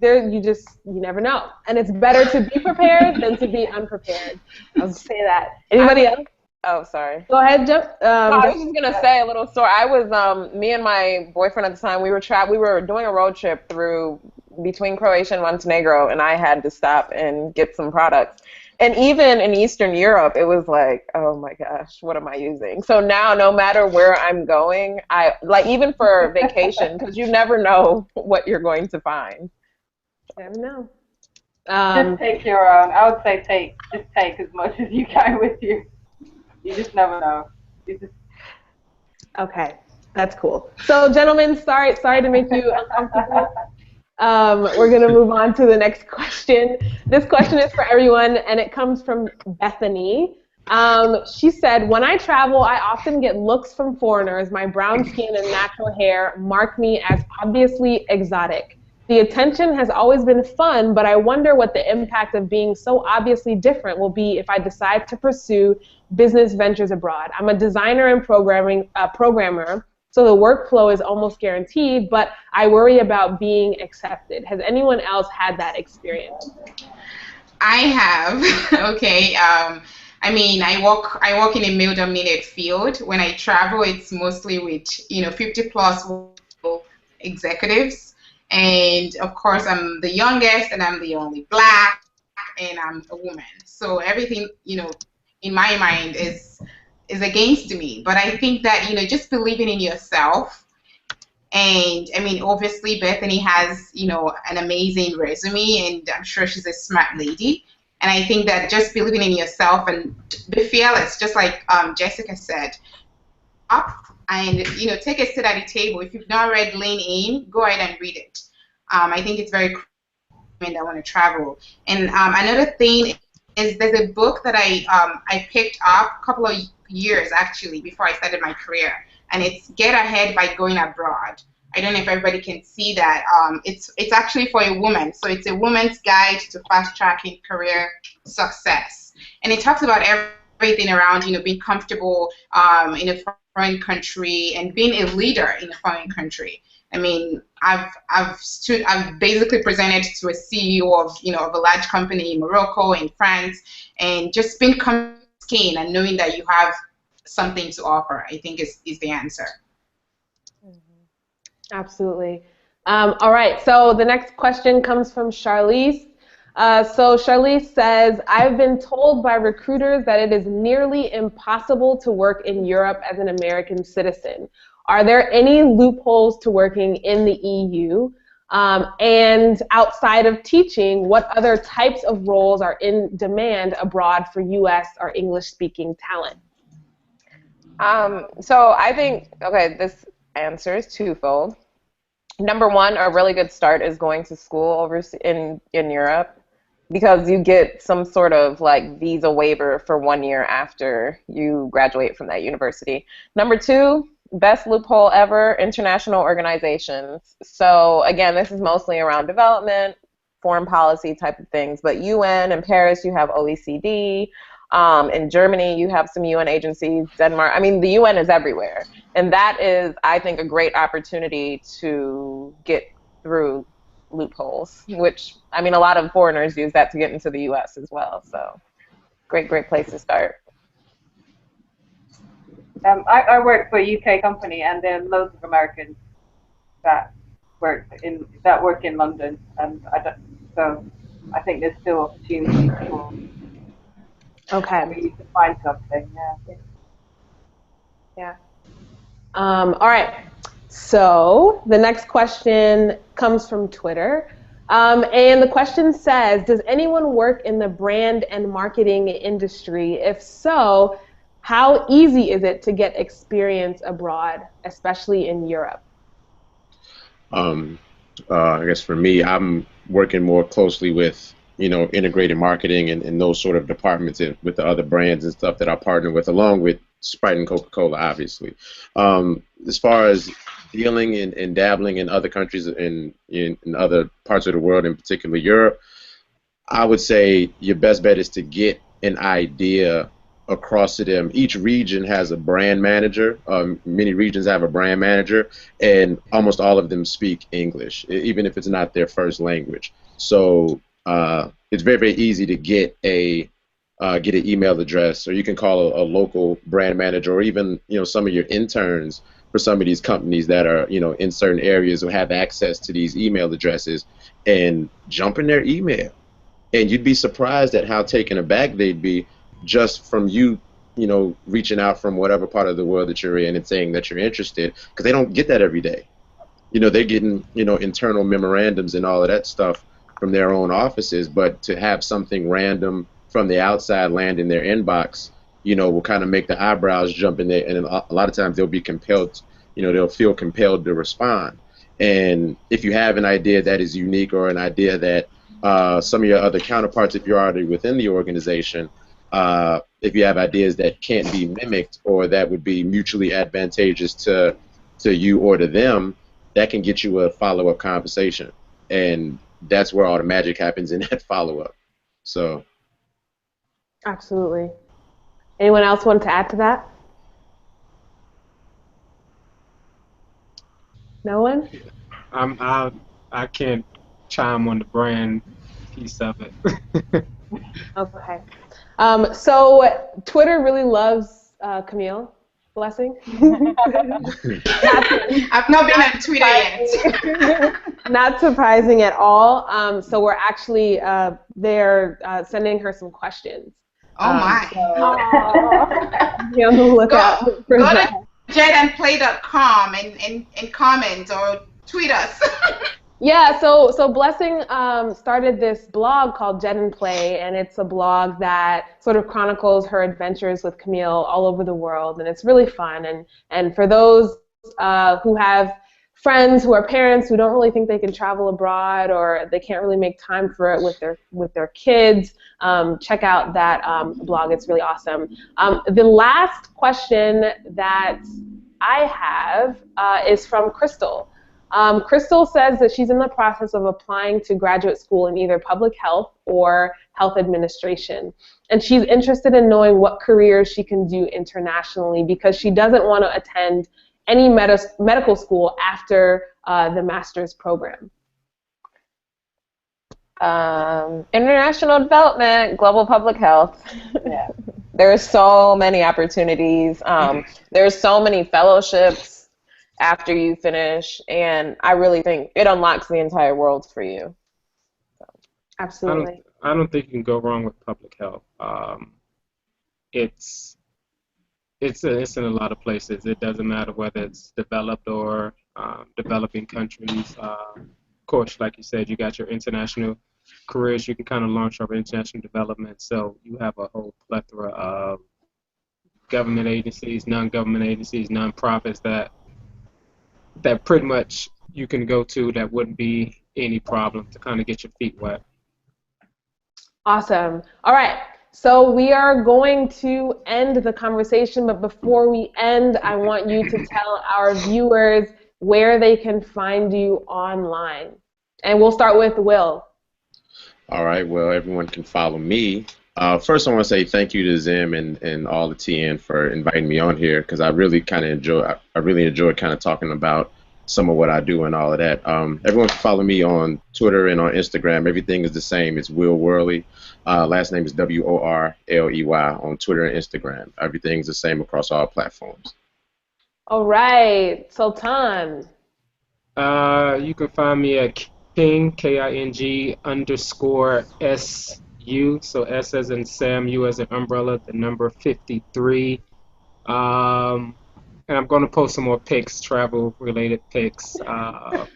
you never know, and it's better to be prepared than to be unprepared. I'll just say that. Anybody else? Oh, sorry. Go ahead, Jeff. I was just gonna say a little story. I was me and my boyfriend at the time. We were doing a road trip between Croatia and Montenegro, and I had to stop and get some products. And even in Eastern Europe, it was like, oh my gosh, what am I using? So now, no matter where I'm going, even for vacation, because you never know what you're going to find. Never know. Just take your own. I would say just take as much as you can with you. You just never know. Okay, that's cool. So, gentlemen, sorry to make you uncomfortable. We're going to move on to the next question. This question is for everyone, and it comes from Bethany. She said, when I travel, I often get looks from foreigners. My brown skin and natural hair mark me as obviously exotic. The attention has always been fun, but I wonder what the impact of being so obviously different will be if I decide to pursue business ventures abroad. I'm a designer and programmer, so the workflow is almost guaranteed, but I worry about being accepted. Has anyone else had that experience? I have. Okay. I mean, I work in a male-dominated field. When I travel, it's mostly with 50-plus executives, and of course, I'm the youngest, and I'm the only black, and I'm a woman. So everything in my mind is against me. But I think that just believing in yourself. And I mean, obviously, Bethany has an amazing resume, and I'm sure she's a smart lady. And I think that just believing in yourself and be fearless, just like Jessica said, up and take a seat at the table. If you've not read Lean In, go ahead and read it. I think it's very crucial that want to travel. And another thing is there's a book that I picked up a couple of years actually before I started my career, and it's Get Ahead by Going Abroad. I don't know if everybody can see that. It's actually for a woman, so it's a woman's guide to fast tracking career success, and it talks about everything around, being comfortable in a foreign country and being a leader in a foreign country. I mean, I've basically presented to a CEO of a large company in Morocco, in France, and just being comfortable and knowing that you have something to offer, I think is the answer. Absolutely. All right, so the next question comes from Charlize. So Charlize says, I've been told by recruiters that it is nearly impossible to work in Europe as an American citizen. Are there any loopholes to working in the EU? And outside of teaching, what other types of roles are in demand abroad for US or English-speaking talent? So I think, okay, this answer is twofold. Number one, a really good start is going to school over in Europe, because you get some sort of like visa waiver for 1 year after you graduate from that university. Number two, best loophole ever, international organizations. So again, this is mostly around development, foreign policy type of things, but UN, in Paris you have OECD, in Germany you have some UN agencies, Denmark, I mean the UN is everywhere. And that is, I think, a great opportunity to get through loopholes, which, I mean, a lot of foreigners use that to get into the US as well. So great place to start. I work for a UK company, and there are loads of Americans that work in London, and so I think there's still opportunities for you to find something. Yeah. All right. So the next question comes from Twitter. And the question says, does anyone work in the brand and marketing industry? If so, how easy is it to get experience abroad, especially in Europe? I guess for me, I'm working more closely with, integrated marketing and those sort of departments with the other brands and stuff that I partner with, along with Sprite and Coca-Cola, obviously. As far as dealing and dabbling in other countries in other parts of the world, in particular Europe, I would say your best bet is to get an idea across to them. Each region has a brand manager. Many regions have a brand manager, and almost all of them speak English, even if it's not their first language. So it's very, very easy to get an email address, or you can call a local brand manager, or even some of your interns for some of these companies that are in certain areas who have access to these email addresses, and jump in their email. And you'd be surprised at how taken aback they'd be just from you reaching out from whatever part of the world that you're in and saying that you're interested, because they don't get that every day. They're getting internal memorandums and all of that stuff from their own offices, but to have something random from the outside land in their inbox, will kind of make the eyebrows jump in there, and a lot of times they'll be compelled, they'll feel compelled to respond. And if you have an idea that is unique, or an idea that some of your other counterparts, if you're already within the organization, if you have ideas that can't be mimicked or that would be mutually advantageous to you or to them, that can get you a follow-up conversation. And that's where all the magic happens, in that follow-up. So. Absolutely. Anyone else want to add to that? No one? I can't chime on the brand piece of it. Okay. So Twitter really loves Camille Blessing. I've not been on Twitter yet. Not surprising at all. So we're actually they're sending her some questions. Oh my! So be on the lookout for go that. to jedandplay.com and comment or tweet us. Yeah, so Blessing started this blog called Jed and Play, and it's a blog that sort of chronicles her adventures with Camille all over the world, and it's really fun. And for those who have friends who are parents who don't really think they can travel abroad, or they can't really make time for it with their kids, check out that blog. It's really awesome. The last question that I have is from Crystal. Crystal says that she's in the process of applying to graduate school in either public health or health administration. and she's interested in knowing what careers she can do internationally because she doesn't want to attend any medical school after the master's program. International development, global public health. Yeah. There's so many opportunities. There's so many fellowships after you finish, and I really think it unlocks the entire world for you. Absolutely. I don't think you can go wrong with public health. It's in a lot of places. It doesn't matter whether it's developed or developing countries. Of course, like you said, you got your international careers. You can kind of launch over international development. So you have a whole plethora of government agencies, non-government agencies, non-profits that pretty much you can go to that wouldn't be any problem to kind of get your feet wet. Awesome. All right. So we are going to end the conversation, but before we end, I want you to tell our viewers where they can find you online. And we'll start with Will. All right. Well, everyone can follow me. First, I want to say thank you to Zim and all the TN for inviting me on here because I really enjoyed kind of talking about some of what I do and all of that. Everyone can follow me on Twitter and on Instagram. Everything is the same. It's Will Worley. Last name is Worley on Twitter and Instagram. Everything's the same across all platforms. All right. Sultan. You can find me at King, King _SU. So S as in Sam, U as in umbrella, the number 53. And I'm going to post some more pics, travel-related pics. I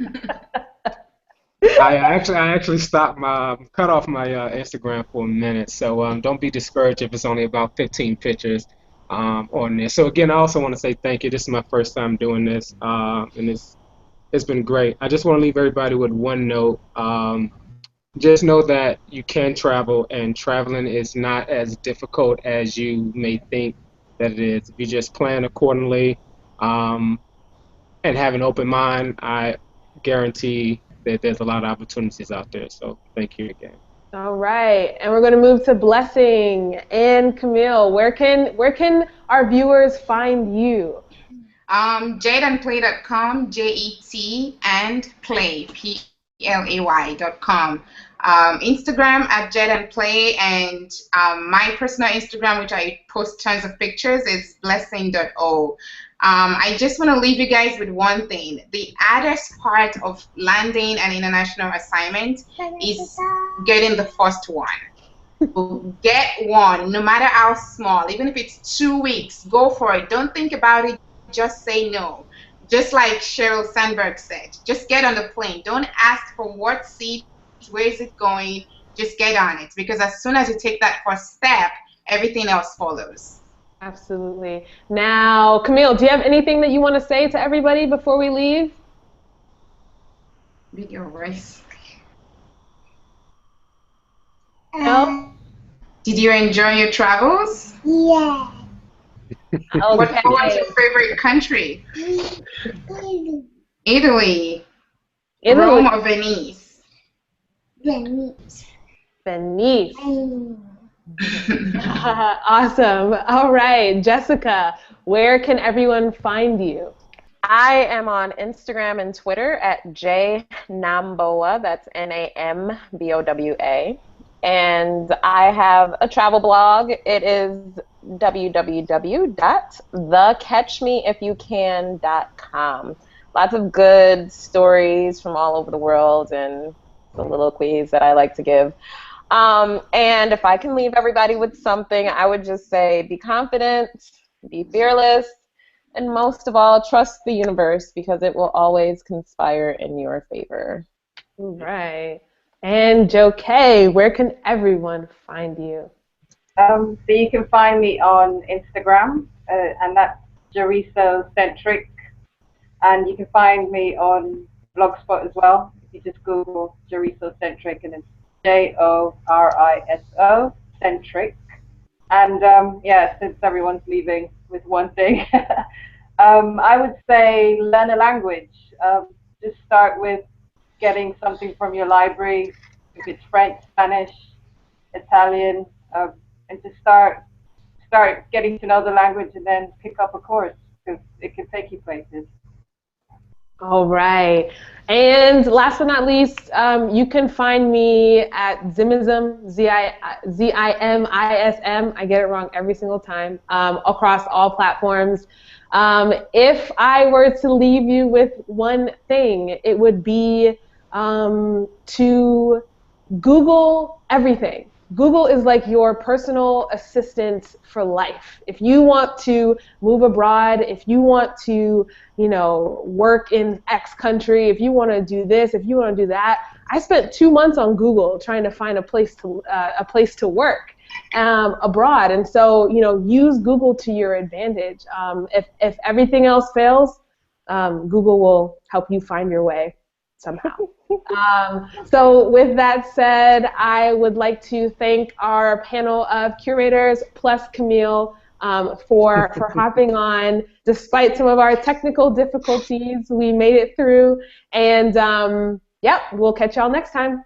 actually cut off my Instagram for a minute, so don't be discouraged if it's only about 15 pictures on there. So again, I also want to say thank you. This is my first time doing this, and it's been great. I just want to leave everybody with one note. Just know that you can travel, and traveling is not as difficult as you may think that it is. If you just plan accordingly and have an open mind, I guarantee that there's a lot of opportunities out there. So thank you again. All right, and we're going to move to Blessing and Camille. Where can our viewers find you? JetandPlay.com, JET and Play, PLAY.com. Instagram at JetandPlay, and my personal Instagram, which I post tons of pictures, is blessing.o. I just want to leave you guys with one thing. The hardest part of landing an international assignment is getting the first one. Get one, no matter how small, even if it's 2 weeks, go for it. Don't think about it, just say no. Just like Sheryl Sandberg said, just get on the plane. Don't ask for what seat, where is it going, just get on it. Because as soon as you take that first step, everything else follows. Absolutely. Now, Camille, do you have anything that you want to say to everybody before we leave? Video voice. No? Did you enjoy your travels? Yeah. What was your favorite country? Italy. Rome or Venice? Venice. Awesome. All right, Jessica, where can everyone find you? I am on Instagram and Twitter at jnamboa, that's NAMBOWA. And I have a travel blog. It is www.thecatchmeifyoucan.com. Lots of good stories from all over the world and soliloquies that I like to give. And if I can leave everybody with something, I would just say be confident, be fearless, and most of all, trust the universe because it will always conspire in your favor. All right. And Joe K, where can everyone find you? So you can find me on Instagram, and that's Joriso-centric. And you can find me on Blogspot as well. If you just Google Joriso-centric, and it's JORISO centric. And yeah, since everyone's leaving with one thing, I would say learn a language. Just start with getting something from your library. If it's French, Spanish, Italian, and just start getting to know the language and then pick up a course because it can take you places. All right. And last but not least, you can find me at Zimism, Zimism. I get it wrong every single time, across all platforms. If I were to leave you with one thing, it would be to Google everything. Google is like your personal assistant for life. If you want to move abroad, if you want to, work in X country, if you want to do this, if you want to do that, I spent 2 months on Google trying to find a place to work abroad. And so, use Google to your advantage. If everything else fails, Google will help you find your way somehow. So with that said, I would like to thank our panel of curators plus Camille for hopping on. Despite some of our technical difficulties, we made it through. And we'll catch y'all next time.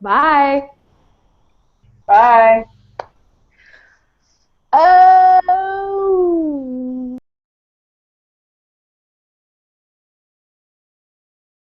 Bye. Bye.